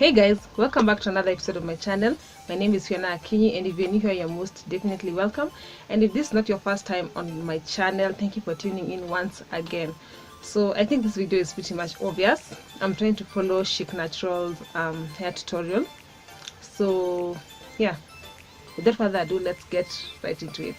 Hey guys, welcome back to another episode of my channel. My name is Fiona Akinyi, and if you're new here, you're most definitely welcome. And if this is not your first time on my channel, thank you for tuning in once again. So I think this video is pretty much obvious. I'm trying to follow Thechicnatural's hair tutorial. So yeah, without further ado, let's get right into it.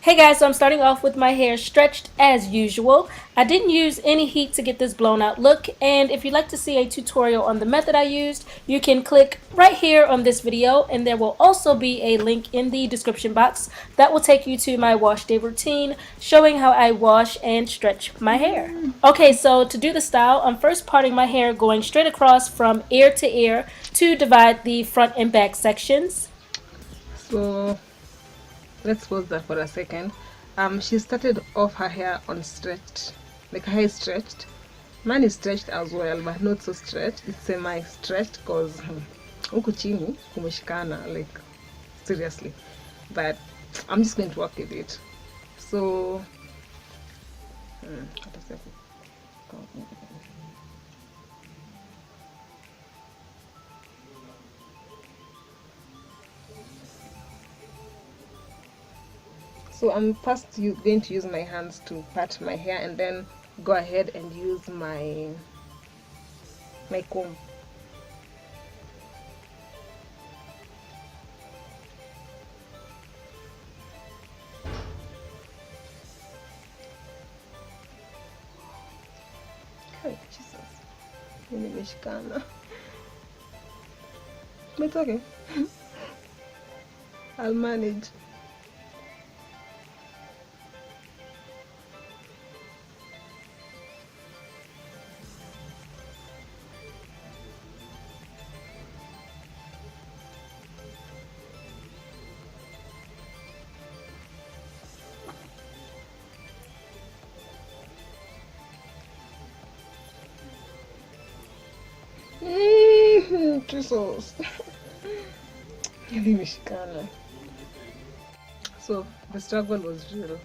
Hey guys, so I'm starting off with my hair stretched as usual. I didn't use any heat to get this blown out look, and if you'd like to see a tutorial on the method I used, you can click right here on this video, and there will also be a link in the description box that will take you to my wash day routine showing how I wash and stretch my hair. Okay, so to do the style, I'm first parting my hair going straight across from ear to ear to divide the front and back sections. So let's pause that for a second. She started off her hair on stretched, like her hair is stretched. Mine is stretched as well, but not so stretched. It's semi-stretched because huku chini kumeshikana, like seriously. But I'm just going to work with it. So I'm first going to use my hands to part my hair, and then go ahead and use my comb. Okay, Jesus. Nimeshikana. But it's okay. I'll manage. Jesus. So the struggle was real.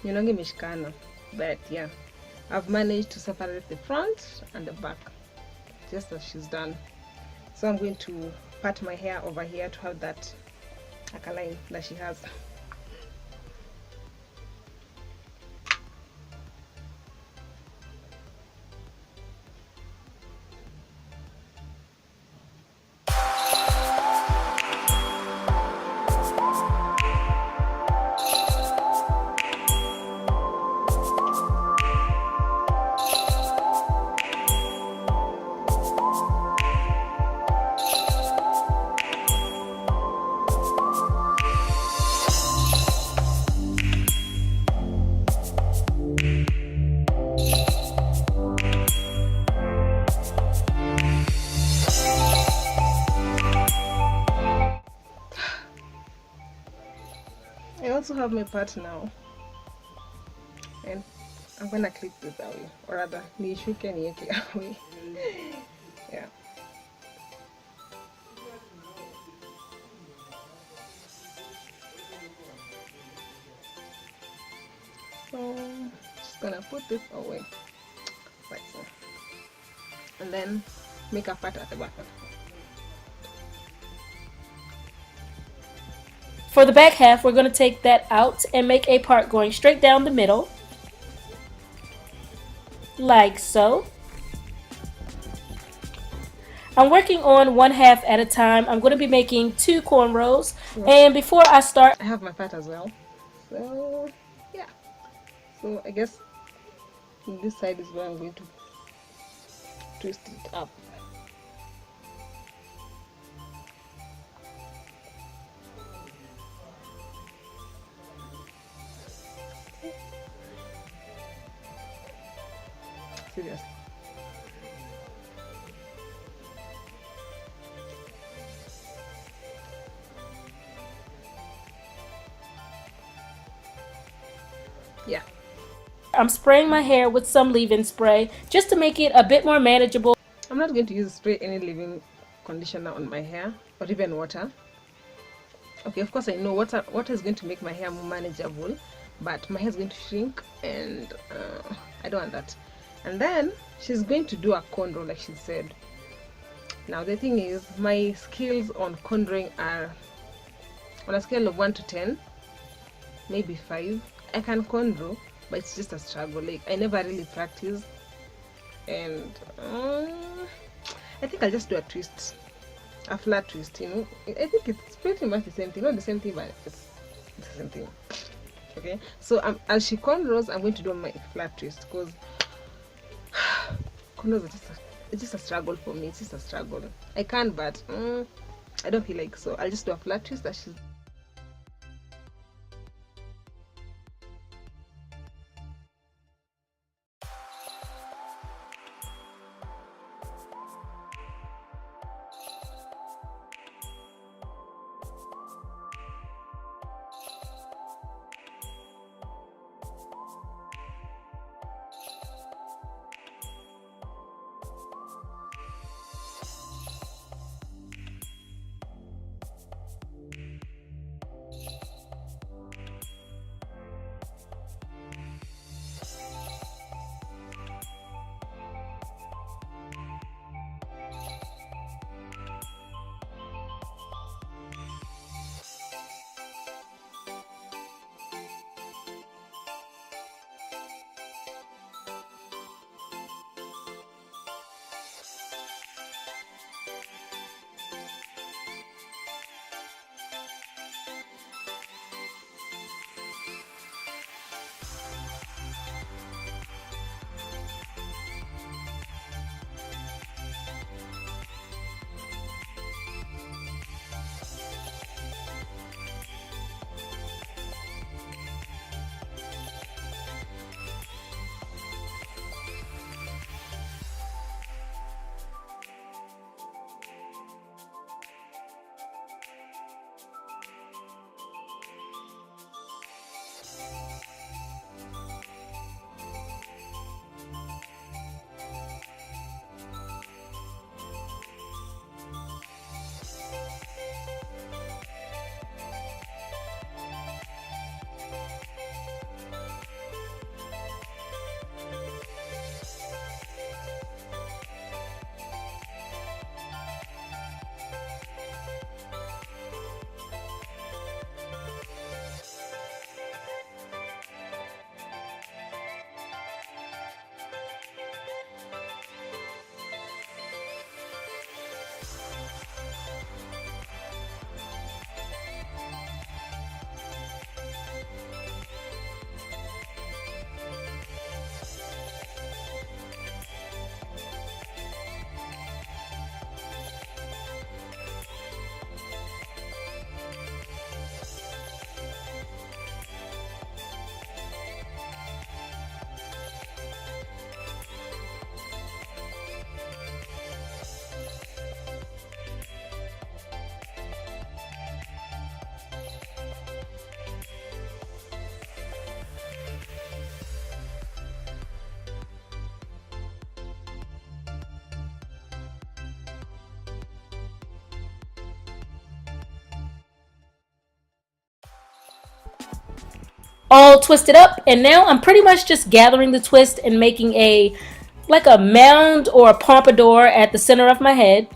Mishikana. But yeah, I've managed to separate the front and the back, just as she's done. So I'm going to part my hair over here to have that line that she has. I also have my part now, and I'm gonna clip this away, or rather nishuke nieke away. Yeah. So just gonna put this away like so, and then make a part at the back. For the back half, we're going to take that out and make a part going straight down the middle, like so. I'm working on one half at a time. I'm going to be making 2 cornrows, and before I start, I have my part as well. So yeah, so I guess this side is where I'm going to twist it up. Serious. Yeah. I'm spraying my hair with some leave-in spray just to make it a bit more manageable. I'm not going to use spray any leave-in conditioner on my hair, or even water. Okay, of course I know water is going to make my hair more manageable, but my hair is going to shrink, and I don't want that. And then she's going to do a cornrow like she said. Now the thing is, my skills on cornrowing are on a scale of 1 to 10, maybe 5. I can cornrow, but it's just a struggle. Like, I never really practice, and I think I'll just do a twist, a flat twist. I think it's pretty much the same thing. Not the same thing, but it's the same thing. Okay, so as she cornrows, I'm going to do my flat twist, because cornrows are it's just a struggle for me. It's just a struggle. I can, but I don't feel like, so I'll just do a flat twist that she's. All twisted up, and now I'm pretty much just gathering the twist and making a like a mound or a pompadour at the center of my head.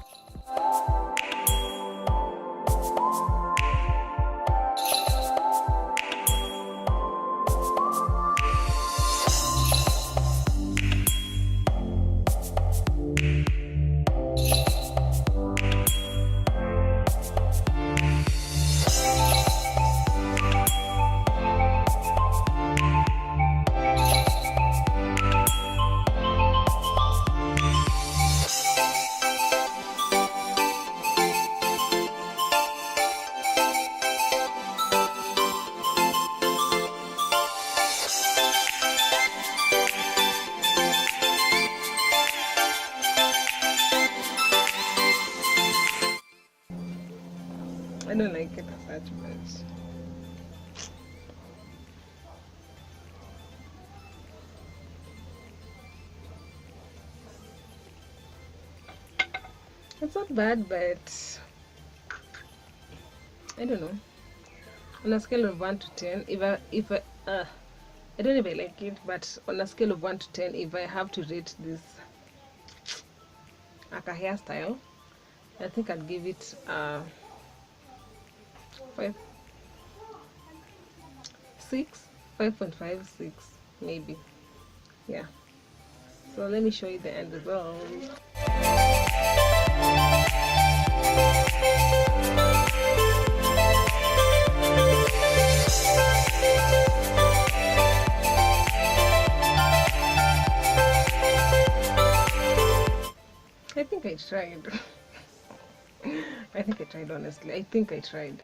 I don't like it as much. It's not bad, but I don't know. On a scale of 1 to 10, if I I don't know if I like it, but on a scale of 1 to 10, if I have to rate this like a hairstyle, I think I'd give it 5, 6, 5.5, 6 maybe. Yeah. So let me show you the end result. I think I tried. I think I tried, honestly. I think I tried.